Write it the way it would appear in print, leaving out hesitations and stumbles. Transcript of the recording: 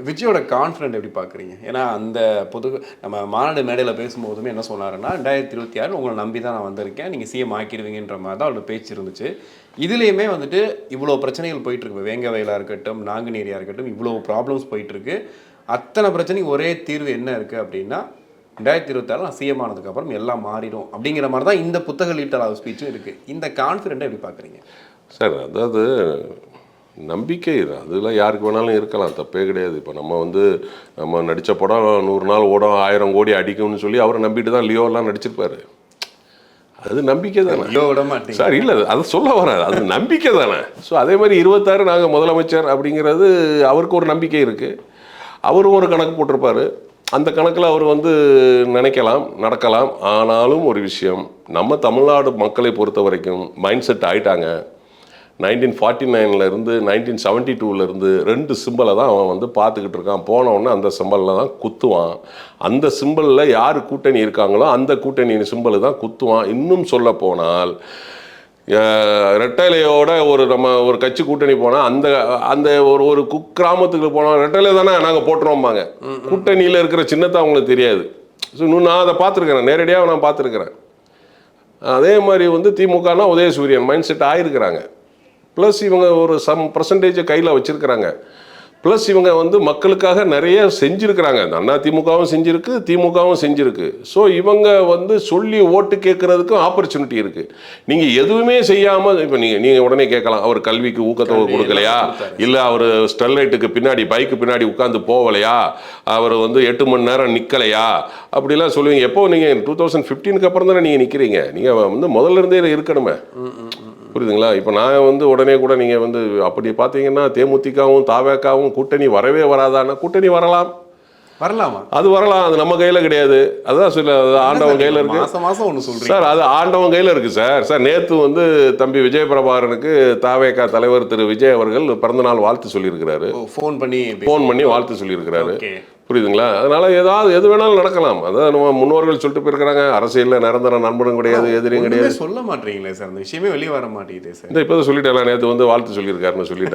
விஜயோட கான்ஃபிடென்ட் எப்படி பார்க்குறீங்க? ஏன்னா அந்த நம்ம மாநாடு மேடையில் பேசும்போதுமே என்ன சொன்னாருன்னா 2026 உங்களை நம்பி தான் நான் வந்திருக்கேன், நீங்கள் சிஎம் ஆக்கிடுவீங்கன்ற மாதிரி தான் அவரோட பேச்சு இருந்துச்சு. இதுலேயுமே வந்துட்டு இவ்வளோ பிரச்சனைகள் போயிட்டுருக்கு, வேங்க வயலாக இருக்கட்டும், நாங்குநேரியாக இருக்கட்டும், இவ்வளோ ப்ராப்ளம்ஸ் போயிட்டுருக்கு. அத்தனை பிரச்சனைக்கு ஒரே தீர்வு என்ன இருக்குது அப்படின்னா 2026 நான் சிஎம் ஆனதுக்கப்புறம் எல்லாம் மாறிடும் அப்படிங்கிற மாதிரி தான் இந்த புத்தக லீட்டர் ஸ்பீச்சும் இருக்குது. இந்த கான்ஃபிடென்ட்டை எப்படி பார்க்குறீங்க சார்? அதாவது நம்பிக்கை அதெல்லாம் யாருக்கு வேணாலும் இருக்கலாம், தப்பே கிடையாது. இப்போ நம்ம நடித்த படம் 100 நாள் ஓடும் 1000 கோடி அடிக்கும்னு சொல்லி அவரை நம்பிட்டு தான் லியோலாம் நடிச்சிருப்பாரு. அது நம்பிக்கை தானே சார்? இல்லை, அதை சொல்ல வரேன், அது நம்பிக்கை தானே. ஸோ அதே மாதிரி 26 நாங்கள் முதலமைச்சர் அப்படிங்கிறது அவருக்கு ஒரு நம்பிக்கை இருக்குது. அவரும் ஒரு கணக்கு போட்டிருப்பார். அந்த கணக்கில் அவர் நினைக்கலாம், நடக்கலாம். ஆனாலும் ஒரு விஷயம், நம்ம தமிழ்நாடு மக்களை பொறுத்த வரைக்கும் மைண்ட் செட் ஆகிட்டாங்க. 1949 1972 2 சிம்பிளை தான் அவன் பார்த்துக்கிட்டு இருக்கான். போனவுடனே அந்த சிம்பிளில் தான் குத்துவான். அந்த சிம்பிளில் யார் கூட்டணி இருக்காங்களோ அந்த கூட்டணி சிம்பிள் தான் குத்துவான். இன்னும் சொல்ல போனால் ரெட்டைலையோட நம்ம ஒரு கட்சி கூட்டணி போனால் அந்த ஒரு குக்கிராமத்துக்கு போனால் ரெட்டைலை தானே நாங்கள் போட்டுருவோம்பாங்க. கூட்டணியில் இருக்கிற சின்னத்தை அவங்களுக்கு தெரியாது. ஸோ இன்னும் நான் அதை பார்த்துருக்கிறேன், நேரடியாக நான் பார்த்துருக்கிறேன். அதே மாதிரி திமுகனா உதயசூரியன் மைண்ட் செட் ஆகிருக்கிறாங்க. ப்ளஸ் இவங்க ஒரு பர்சன்டேஜை கையில் வச்சுருக்கிறாங்க. ப்ளஸ் இவங்க மக்களுக்காக நிறைய செஞ்சுருக்கிறாங்க. அண்ணா திமுகவும் செஞ்சுருக்கு, திமுகவும் செஞ்சுருக்கு. ஸோ இவங்க சொல்லி ஓட்டு கேட்குறதுக்கும் ஆப்பர்ச்சுனிட்டி இருக்குது. நீங்கள் எதுவுமே செய்யாமல் இப்போ நீங்கள் உடனே கேட்கலாம், அவர் கல்விக்கு ஊக்கத்தொகை கொடுக்கலையா, இல்லை அவர் ஸ்டெர்லைட்டுக்கு பின்னாடி பைக்கு பின்னாடி உட்காந்து போகலையா, அவர் 8 மணி நேரம் நிற்கலையா அப்படிலாம் சொல்லுவீங்க. எப்போ நீங்கள் 2015க்கு அப்புறம் தானே நீங்கள் நிற்கிறீங்க. நீங்கள் முதல்ல இருந்தே இருக்கணுமே, புரியுதுங்களா? இப்போ நான் உடனே கூட நீங்கள் அப்படி பார்த்தீங்கன்னா தேமுதிகவும் தாவேக்காவும் கூட்டணி வரவே வராதான்னா கூட்டணி வரலாமா? அது வரலாம், அது நம்ம கையில் கிடையாது. அதுதான் சொல்ல, அது ஆண்டவன் கையில் இருக்கு. மாசம் ஒன்று சொல்றேன் சார், அது ஆண்டவன் கையில் இருக்கு சார். சார் நேற்று தம்பி விஜய பிரபாகரனுக்கு தாவேக்கா தலைவர் திரு விஜய் அவர்கள் பிறந்தநாள் வாழ்த்து சொல்லியிருக்கிறாரு. ஃபோன் பண்ணி வாழ்த்து சொல்லியிருக்கிறாரு. புரியுதுங்களா? அதனால எது வேணாலும் நடக்கலாம். அதான் நம்ம முன்னோர்கள் சொல்லிட்டு போயிருக்கிறாங்க, அரசியலில் நிரந்தர நண்பனும் கிடையாது, எதிரியும் கிடையாது. சொல்ல மாட்டீங்களே சார், அந்த விஷயமே வெளியே வர மாட்டேங்குது சார். இந்த இப்போ சொல்லிட்டேன், நேற்று வாழ்த்து சொல்லியிருக்காருன்னு சொல்லிட்டேன்.